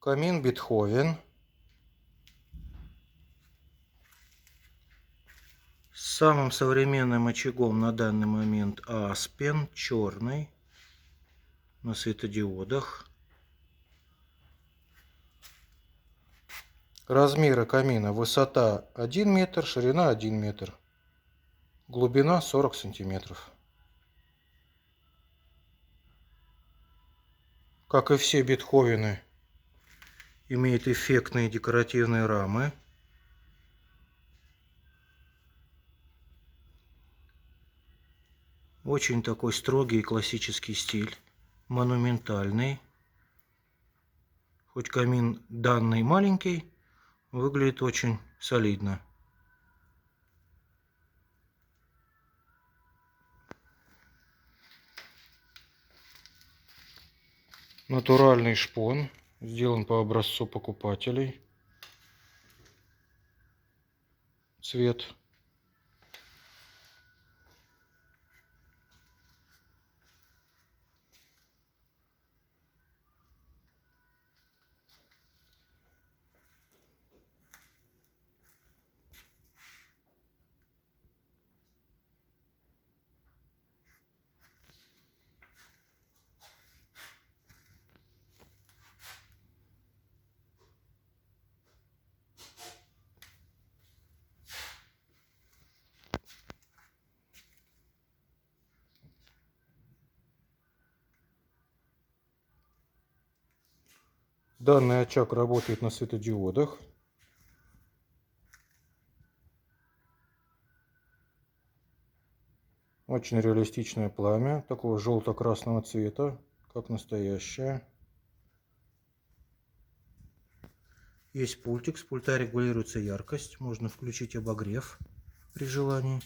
Камин Бетховен. Самым современным очагом на данный момент Aspen, черный, на светодиодах. Размеры камина: высота 1 метр, ширина 1 метр, глубина 40 сантиметров. Как и все Бетховены, имеет эффектные декоративные рамы. Очень такой строгий классический стиль, монументальный. Хоть камин данный маленький, выглядит очень солидно. Натуральный шпон, сделан по образцу покупателей. Цвет. Данный очаг работает на светодиодах. Очень реалистичное пламя, такого желто-красного цвета, как настоящее. Есть пультик, с пульта регулируется яркость, можно включить обогрев при желании.